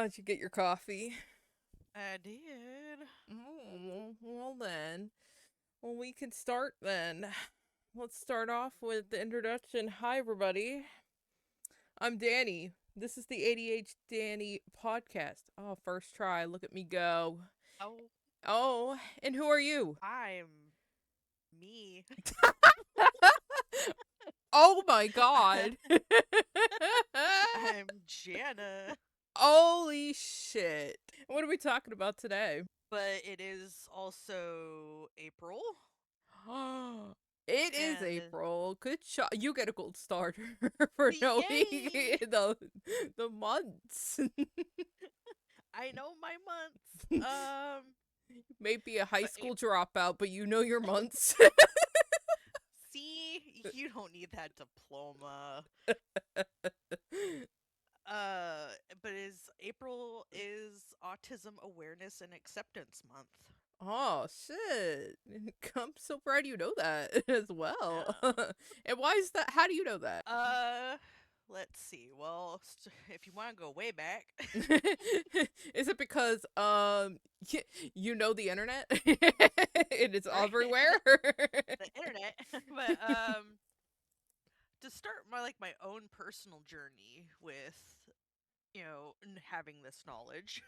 Did you get your coffee? I did. Oh, well then. Well, we can start then. Let's start off with the introduction. Hi, everybody. I'm Danny. This is the ADHDani podcast. Oh, first try. Look at me go. Oh, Oh, and who are you? I'm me. Oh my god. I'm Janna. Holy shit. What are we talking about today? But it is also April, It is and April. Good shot. You get a gold starter for knowing yay! the months. I know my months. Maybe a high But school dropout, but you know your months. see, you don't need that diploma. But is April is Autism Awareness and Acceptance Month. Oh shit. I'm so proud you know that as well. Yeah. And why is that? How do you know that? Uh, let's see. Well, if you want to go way back, Is it because you know the internet? It is right, everywhere. the internet. But to start my own personal journey with having this knowledge.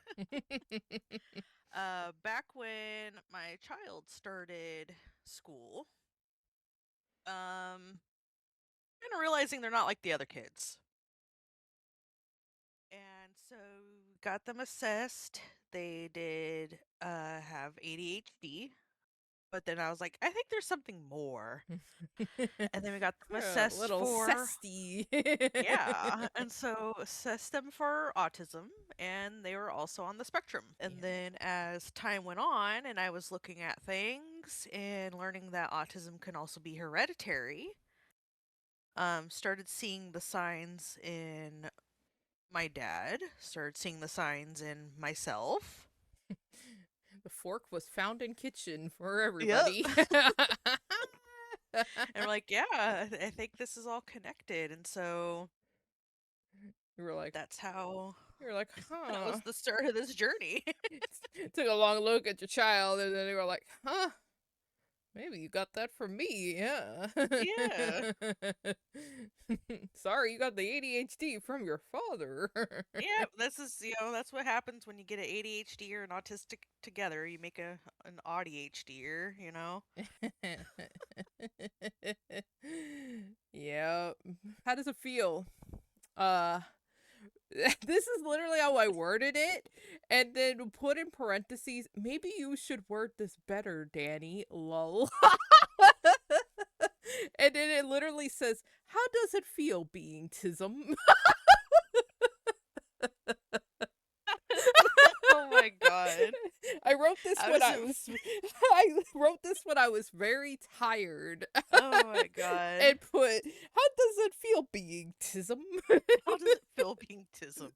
Back when my child started school, kind of realizing they're not like the other kids, and so got them assessed. They did have ADHD, but then I was like, I think there's something more. And then we got them A assessed little for, zesty. yeah, and so assessed them for autism, and they were also on the spectrum. And Yeah. then as time went on, and I was looking at things and learning that autism can also be hereditary, started seeing the signs in my dad, started seeing the signs in myself. The fork was found in kitchen for Yep. everybody. And we're like, yeah, I think this is all connected. And so you were like, that's how you're like, that huh. was the start of this journey. Took a long look at your child, and then you were like, huh. Maybe you got that from me, yeah. Yeah. Sorry, you got the ADHD from your father. Yeah, that's what happens when you get an ADHD or an autistic together. You make an ADHDer. Yeah. How does it feel? Uh, this is literally how I worded it, and then put in parentheses, maybe you should word this better, Danny. Lol. And then it literally says, how does it feel being Tism? Oh my god. I wrote this How when does I it was I wrote this when I was very tired. Oh my god. And put, how does it feel being Tism? How does it feel being tism?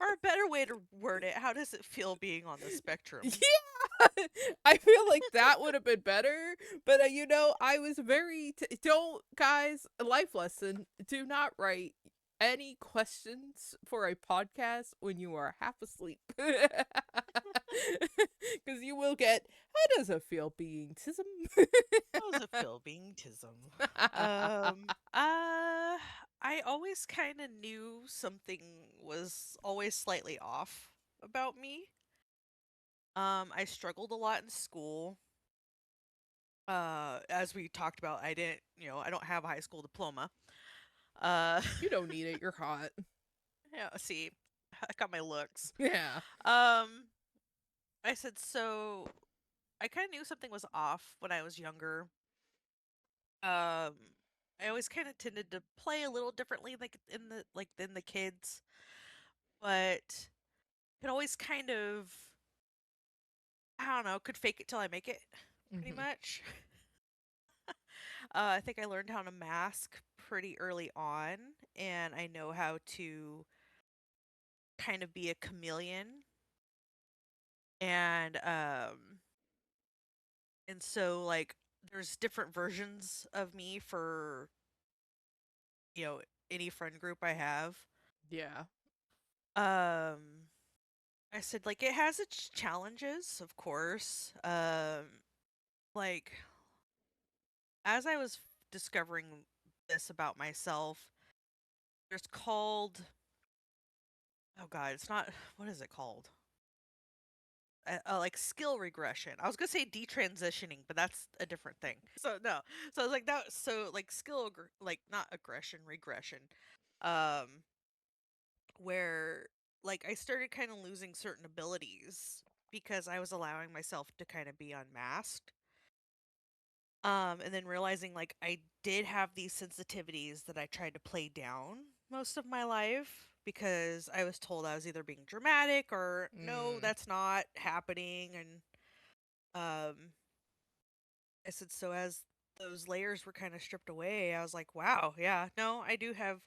Or a better way to word it, how does it feel being on the spectrum? Yeah. I feel like that would have been better, but I was very don't guys, a life lesson, do not write any questions for a podcast when you are half asleep. Cuz you will get, how does it feel being Tism? How does it feel being tism? I always kind of knew something was always slightly off about me. I struggled a lot in school. As we talked about, I don't have a high school diploma. Uh, You don't need it, you're hot. yeah, see, I got my looks. Yeah. Um, I said so. I kind of knew something was off when I was younger. Um, I always kind of tended to play a little differently, than the kids, but could always kind of, I don't know, could fake it till I make it, pretty Mhm. much. I think I learned how to mask pretty early on, and I know how to kind of be a chameleon. And so like there's different versions of me for, you know, any friend group I have. Yeah. Um I said, like, it has its challenges, of course. Like, as I was discovering this about myself, there's called, oh God, it's not, what is it called? Like skill regression. I was gonna say detransitioning, but that's a different thing. So no, so I was like that. So like like not aggression, regression, um, where like I started kind of losing certain abilities because I was allowing myself to kind of be unmasked. And then realizing like I did have these sensitivities that I tried to play down most of my life because I was told I was either being dramatic or no, Mm. that's not happening. And um, I said, so as those layers were kind of stripped away, I was like, wow, yeah, no, I do have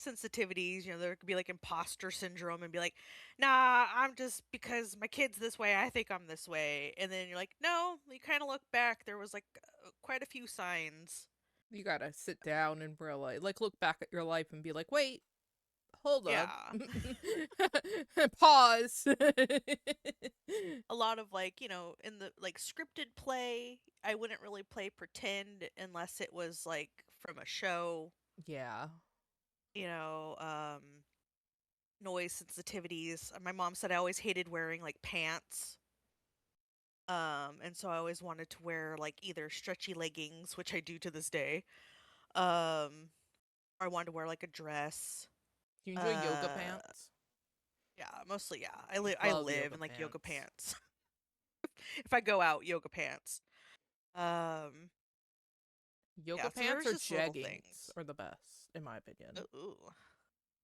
sensitivities. You know, there could be like imposter syndrome and be like, nah, I'm just because my kid's this way, I think I'm this way. And then you're like, no, you kind of look back, there was like quite a few signs. You gotta sit down and realize, like, look back at your life and be like, wait, hold up. Yeah. Pause. A lot of like, you know, in the like scripted play, I wouldn't really play pretend unless it was like from a show, Yeah. you know, noise sensitivities. My mom said I always hated wearing like pants. And so I always wanted to wear like either stretchy leggings, which I do to this day. Or I wanted to wear like a dress. Do you enjoy yoga Uh, pants? yeah, mostly yeah. I Love live yoga in like yoga pants. pants. If I go out, yoga pants. Um, Yoga yeah, so pants there's or just little jeggings things. are the best, in my opinion. Ooh,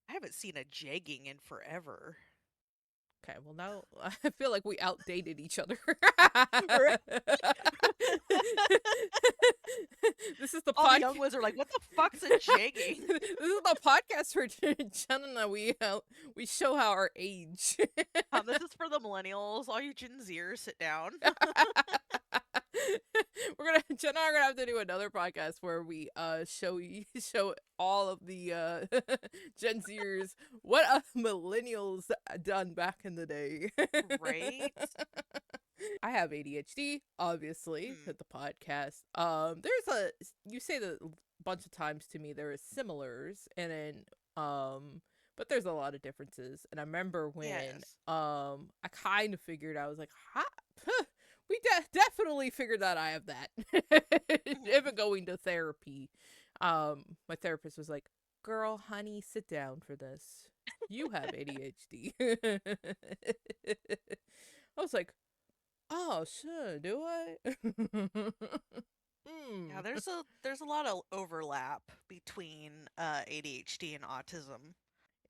I haven't seen a jegging in forever. Okay, well now I feel like we outdated each other. Right? This is the All the podcast. young ones are like, "What the fuck's a jegging?" This is the podcast where Jen and I we show our age. This is for the millennials. All you Gen Zers, sit down. Jen and I are gonna have to do another podcast where we show all of the Gen Zers what millennials done back in the day. Right? I have ADHD, obviously, Hmm. with the podcast. There's a you say that a bunch of times to me there is similars, and then but there's a lot of differences. And I remember when Yes. I kind of figured I was like, ha, we definitely figured out I have that. Mhm. Even going to therapy, my therapist was like, "Girl, honey, sit down for this. You have ADHD." I was like, "Oh, sure, do I?" Yeah, mm. there's a lot of overlap between ADHD and autism.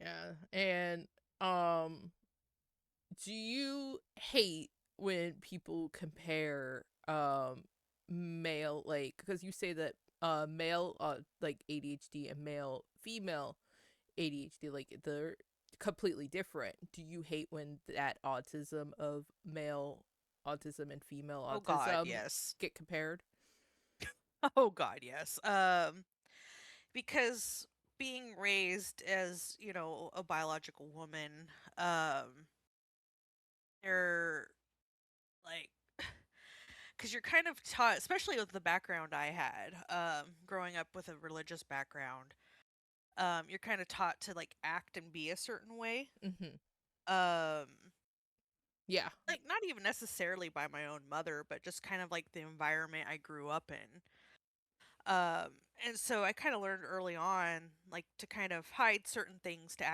Yeah, and um, do you hate when people compare male, like, because you say that male like ADHD and male female ADHD, like, they're completely different. Do you hate when that autism of male autism and female Oh God, autism yes. get compared? Oh God, yes. Because being raised as, you know, a biological woman, um, they're like because you're kind of taught, especially with the background I had, growing up with a religious background, you're kind of taught to like act and be a certain way. Mm-hmm. Um, Yeah. like not even necessarily by my own mother, but just kind of like the environment I grew up in. Um, and so I kind of learned early on, like to kind of hide certain things to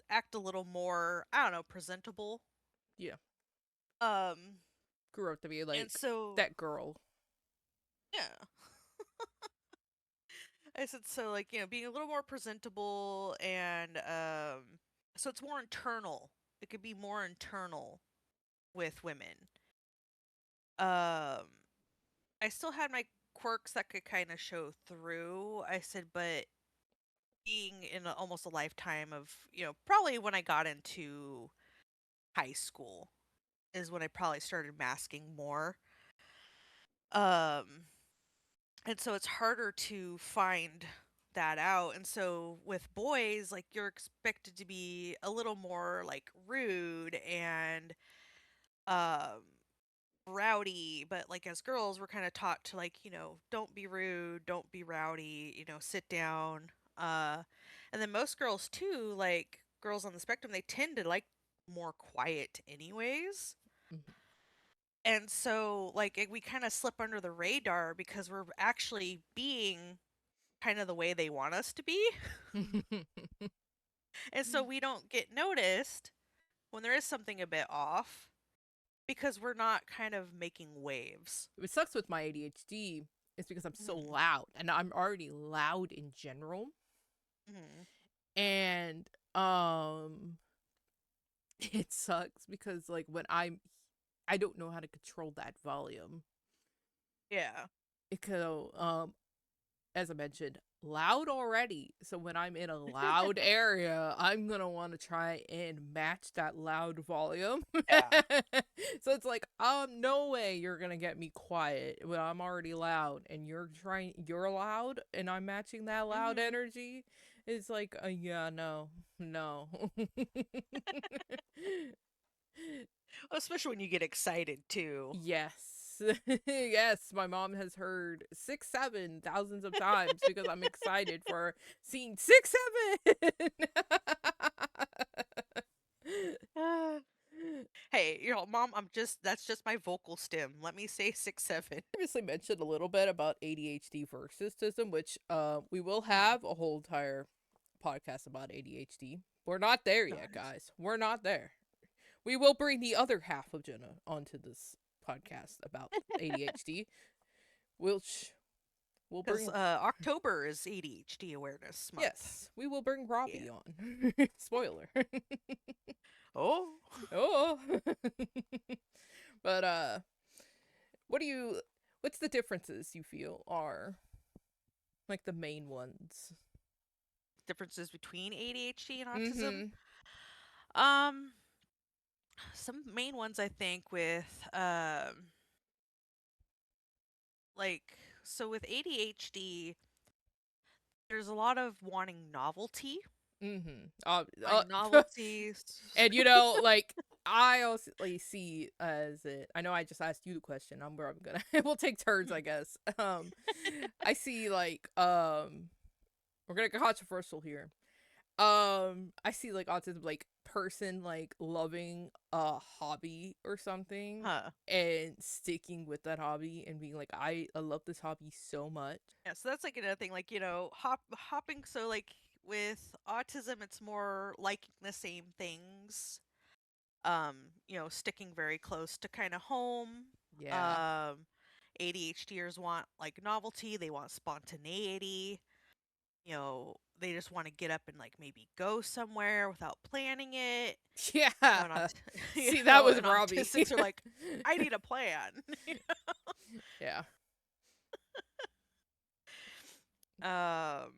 act a little more, I don't know, presentable. Yeah. Um, Grew up to be and like so that girl. yeah, I said so like, you know, being a little more presentable and so it's more internal. It could be more internal with women. Um I still had my quirks that could kind of show through. I said but being in almost a lifetime of, you know, probably when I got into high school is when I probably started masking more. Um and so it's harder to find that out. And so with boys, like you're expected to be a little more like rude and and um rowdy, but like as girls we're kind of taught to like, don't be rude, don't be rowdy, sit down. Uh and then most girls too, like girls on the spectrum, they tend to like more quiet anyways. And so like we kind of slip under the radar because we're actually being kind of the way they want us to be. And so we don't get noticed when there is something a bit off because we're not kind of making waves. What sucks with my ADHD is because I'm so Mm-hmm. loud, and I'm already loud in general. Mm-hmm. And it sucks because like when I don't know how to control that volume. Yeah. It could as I mentioned, loud already. So when I'm in a loud area, I'm gonna want to try and match that loud volume. Yeah. So it's like, no way you're gonna get me quiet when I'm already loud, and you're loud, and I'm matching that loud Mm-hmm. energy. It's like, yeah, no, no. Especially when you get excited too. Yes. Yes, my mom has heard 6-7 thousands of times because I'm excited for scene 6-7. Hey, mom, that's just my vocal stem. Let me say 6-7. Previously mentioned a little bit about ADHD versus autism, which we will Mm-hmm. have a whole entire podcast about ADHD. We're not there yet, Nice. guys. We're not there. We will bring the other half of Jenna onto this podcast about ADHD. Which we'll Because bring. October is ADHD Awareness Month. Yes, we will bring Yeah. Robbie on. Spoiler. Oh. Oh. But what do you what's the differences you feel are like the main ones? Differences between ADHD and autism. Mhm. Um, some main ones I think with like so with ADHD, there's a lot of wanting novelty. Mhm. Like novelties. And like I also see as it. I know I just asked you the question. I'm where I'm gonna. We'll take turns, I guess. I see like we're gonna get controversial here. I see like autism like person like loving a hobby or something Huh. and sticking with that hobby and being like I love this hobby so much. Yeah, so that's like another thing, like, hopping. So, like, with autism, it's more liking the same things, sticking very close to kind of home. Yeah. Um, ADHDers want like novelty, they want spontaneity, they just want to get up and like maybe go somewhere without planning it. Yeah. And See, that was and Robbie. autistics are like, I need a plan. Yeah. Um,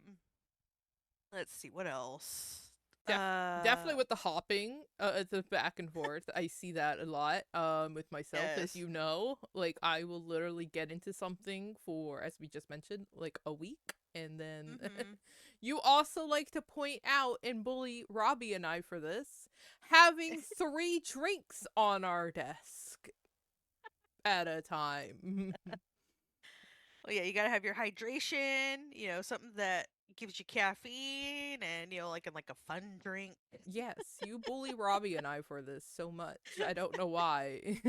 let's see what else. Def- Definitely with the hopping, the back and forth. I see that a lot with myself, as Yes. you know. Like I will literally get into something for, as we just mentioned, like a week, and then Mm-hmm. you also like to point out and bully Robbie and I for this, having 3 drinks on our desk at a time. Well, yeah, you gotta have your hydration, something that gives you caffeine and, like a fun drink. Yes, you bully Robbie and I for this so much. I don't know why.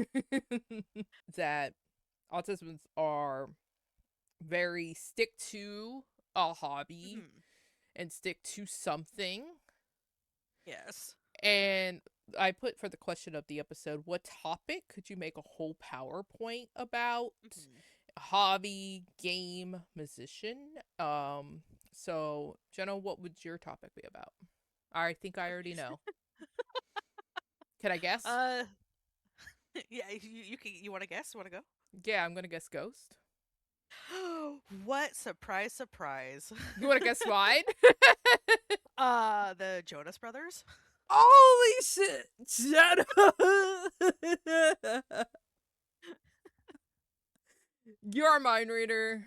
That autisms are very stick to a hobby Hmm. and stick to something. Yes. And I put for the question of the episode, what topic could you make a whole PowerPoint about? Hmm. Hobby, game, musician. So Jenna, what would your topic be about? I think I already know. Can I guess? Uh, yeah, you want to guess? Want to go? Yeah, I'm gonna guess ghost. What surprise, surprise. You wanna guess mine? The Jonas Brothers, Holy shit, Jenna! You're a mind reader.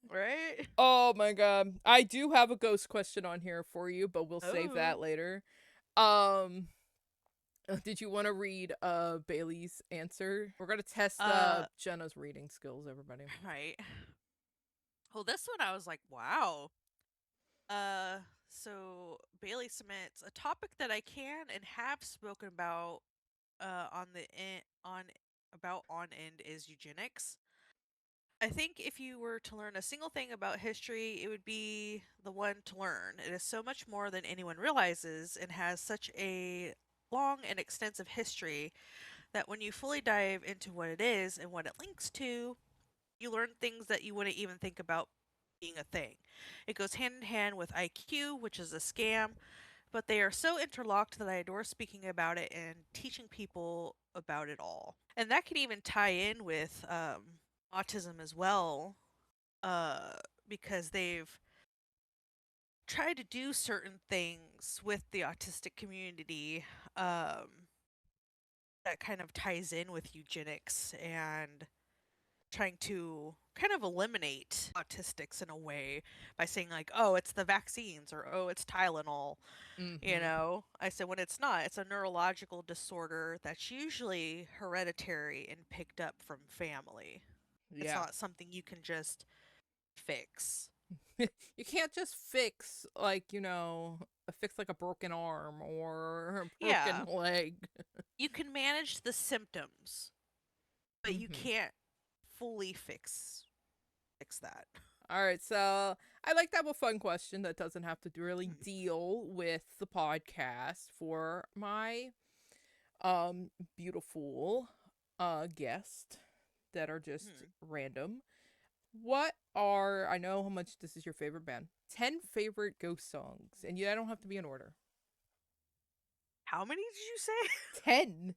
right? Oh my god. I do have a ghost question on here for you, but we'll save Oh. that later. Um Did you want to read Bailey's answer? We're gonna test Uh, Jenna's reading skills, everybody. right. Well, this one I was like, wow. Uh, so Bailey submits a topic that I can and have spoken about on the on end is eugenics. I think if you were to learn a single thing about history, it would be the one to learn. It is so much more than anyone realizes and has such a long and extensive history that when you fully dive into what it is and what it links to, you learn things that you wouldn't even think about being a thing. It goes hand in hand with IQ, which is a scam, but they are so interlocked that I adore speaking about it and teaching people about it all. And that could even tie in with autism as well, uh, because they've tried to do certain things with the autistic community that kind of ties in with eugenics and trying to kind of eliminate autistics in a way by saying like, oh, it's the vaccines or oh, it's Tylenol. You Mm-hmm. know, I said when it's not, it's a neurological disorder that's usually hereditary and picked up from family. It's Yeah. not something you can just fix. You can't just fix fix like a broken arm or a broken Yeah, leg. you can manage the symptoms, but you Mm-hmm. can't fully fix that. All right, so I like to have a fun question that doesn't have to really Hmm. deal with the podcast for my beautiful guest that are just Hmm. random. What are, I know how much this is your favorite band, 10 favorite ghost songs, and I don't have to be in order. How many did you say? 10.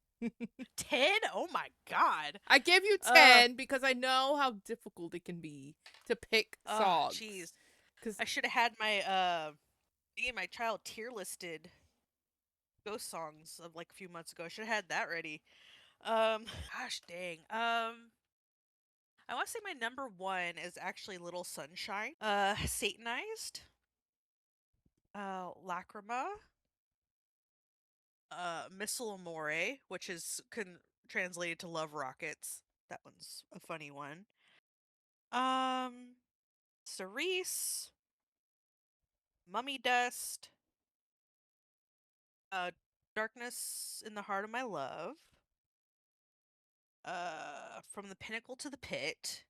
10? Oh my god. I give you Uh 10 because I know how difficult it can be to pick oh songs. jeez. Because I should have had me and my child tier listed ghost songs of like a few months ago. I should have had that ready. Gosh dang. I want to say my number one is actually Little Sunshine. Satanized. Lacrima. Missile Amore, which is translated to Love Rockets. That one's a funny one. Um, Cerise. Mummy Dust. Uh, Darkness in the Heart of My Love. From the Pinnacle to the Pit.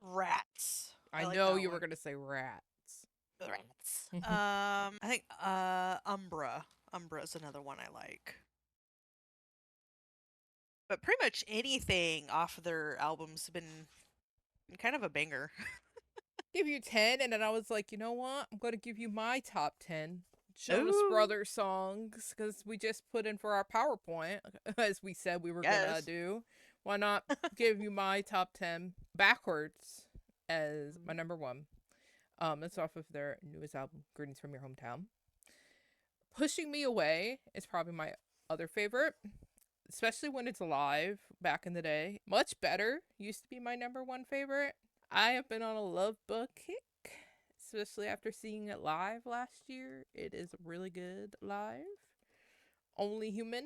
Rats. I I like know that you were one. going to say rats. Rats. I think Umbra. Umbra is another one I like. But pretty much anything off of their albums been kind of a banger. Give you 10, and then I was like, you know what? I'm going to give you my top 10 Jonas Ooh, Brothers songs because we just put in for our PowerPoint, as we said we were going to yes. do. Why not give you my top 10 backwards as my number one? It's off of their newest album, Greetings from Your Hometown. Pushing Me Away is probably my other favorite, especially when it's live back in the day. Much Better used to be my number one favorite. I have been on a Love Bug kick, especially after seeing it live last year. It is really good live. Only Human.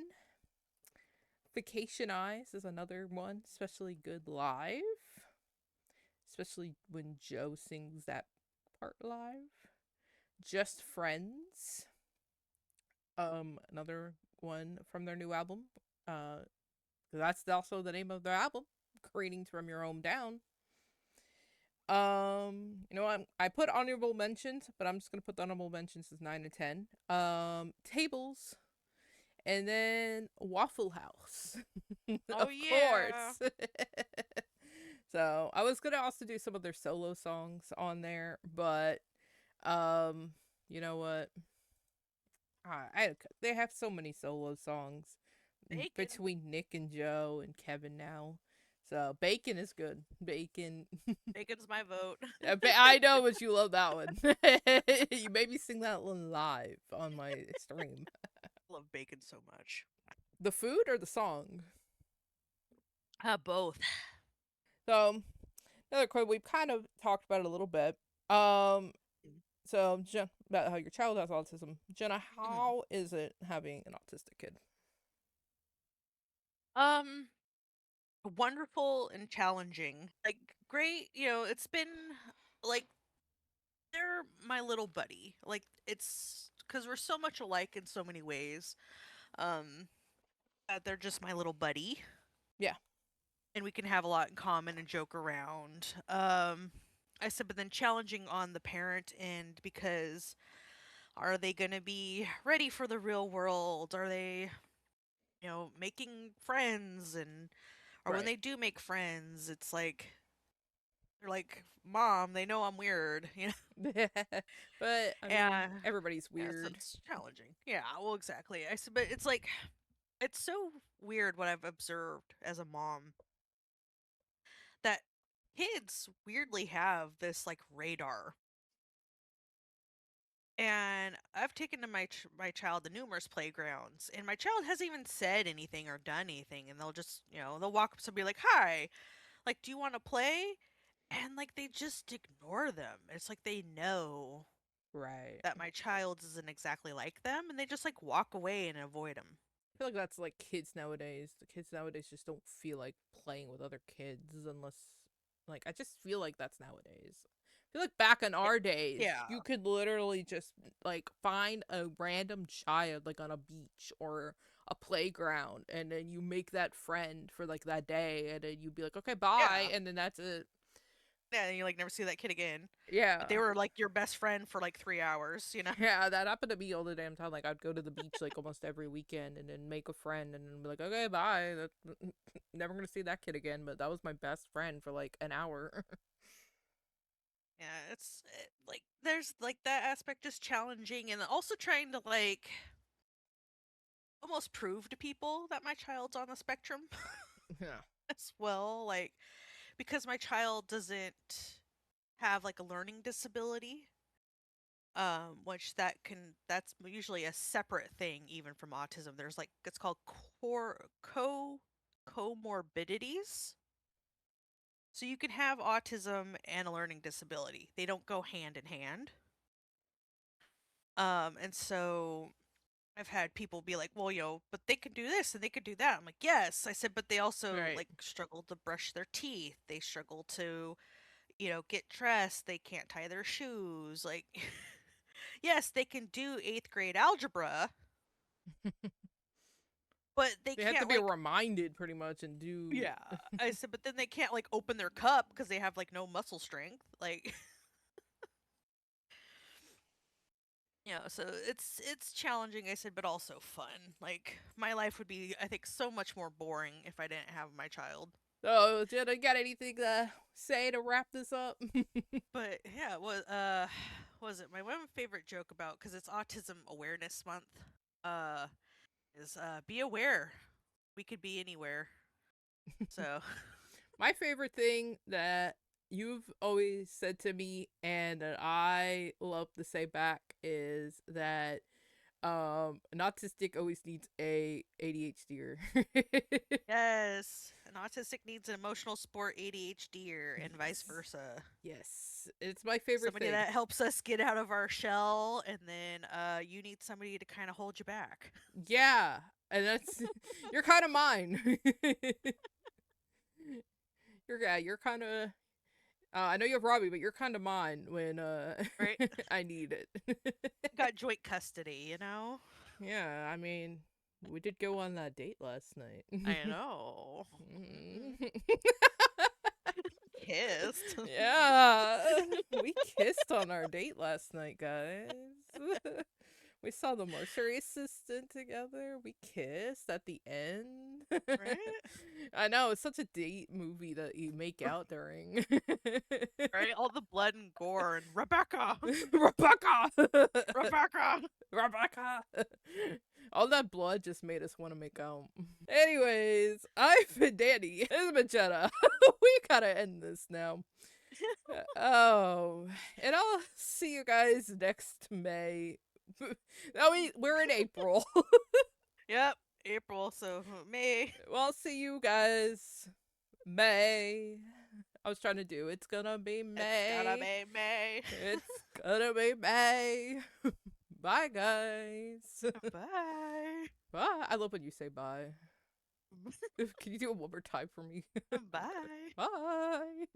Vacation Eyes is another one, especially good live. Especially when Joe sings that part live. Just Friends. Another one from their new album. Uh, that's also the name of their album. Greetings from Your Hometown. I put honorable mentions, but I'm just gonna put the honorable mentions as 9 and 10. Tables, and then Waffle House, Oh of yeah. course. So I was gonna also do some of their solo songs on there, but um, you know what? They have so many solo songs Bacon. between Nick and Joe and Kevin now. So Bacon is good. Bacon. Bacon's my vote. I know, but you love that one. You made me sing that one live on my stream. Love bacon so much. The food or the song? Both. So another quote we've kind of talked about it a little bit. Um, So, about how your child has autism. Jenna, Mhm. how is it having an autistic kid? Um, Wonderful and challenging. Like, great, it's been like they're my little buddy. Like, it's because we're so much alike in so many ways. Um, that they're just my little buddy, Yeah, and we can have a lot in common and joke around. I said, but then challenging on the parent end because are they going to be ready for the real world? Are they, making friends? And or when right. they do make friends, it's like they're like, "Mom, they know I'm weird," But I mean, And everybody's yeah, so weird. it's challenging. Yeah, well, exactly. I said, but it's like it's so weird what I've observed as a mom that kids weirdly have this like radar. And I've taken to my child to numerous playgrounds, and my child hasn't even said anything or done anything, and they'll just they'll walk up to somebody like, "Hi, like, do you want to play?" And like they just ignore them. It's like they know Right. that my child isn't exactly like them, and they just like walk away and avoid them. I feel like that's like kids nowadays. The kids nowadays just don't feel like playing with other kids unless, like, I just feel like that's nowadays. I feel like back in Yeah, our days, yeah, you could literally just like find a random child like on a beach or a playground, and then you make that friend for like that day, and then you'd be like, okay, bye, yeah. and then that's it. Yeah, and you like never see that kid again. But they Yeah. were like your best friend for like 3 hours. Yeah, that happened to me all the damn time. Like, I'd go to the beach like almost every weekend and then make a friend and then be like, okay, bye. Never gonna see that kid again, but that was my best friend for like an hour. Yeah, like there's like that aspect just challenging, and also trying to like almost prove to people that my child's on the spectrum Yeah. as well, like because my child doesn't have like a learning disability, which that's usually a separate thing even from autism. There's like it's called comorbidities. So you can have autism and a learning disability. They don't go hand in hand. And so I've had people be like, "Well, but they can do this and they can do that." I'm like, "Yes." I said, "But they also Right. like struggle to brush their teeth. They struggle to, get dressed. They can't tie their shoes. Like, yes, they can do 8th grade algebra, but they They have to can't be like, reminded pretty much and do. yeah." I said, "But then they can't like open their cup because they have like no muscle strength. Like, so it's challenging." I said, "But also fun. Like, my life would be, I think, so much more boring if I didn't have my child." Oh, Jenna, got anything to say to wrap this up? But yeah, was it my one favorite joke about, because it's Autism Awareness Month, uh is be aware. We could be anywhere. So, My favorite thing that you've always said to me and that I love to say back is that an autistic always needs a ADHDer. yes, an autistic needs an emotional support ADHD and vice Yes. versa. Yes. It's my favorite Somebody thing. that helps us get out of our shell, and then you need somebody to kind of hold you back. Yeah. And that's you're kind of mine. You're kind of I know you have Robbie, but you're kind of mine when Right? I need it. Got joint custody. Yeah, I mean, we did go on that date last night. I know. Kissed. Yeah, we kissed on our date last night, guys. We saw the mortuary assistant together. We kissed at the end. Right? I know, it's such a date movie that you make out during. Right? All the blood and gore and Rebecca! Rebecca! Rebecca! Rebecca! All that blood just made us want to make out. Anyways, I've been Danny. This has been Jenna. We gotta end this now. Oh, and I'll see you guys next May. We're in April. Yep, April, so May. Well, I'll see you guys May. I was trying to do It's Gonna Be It's gonna May. be me. It's gonna be May. Bye, guys. Bye. Bye. I love when you say bye. Can you do it one more time for me? Bye. Bye.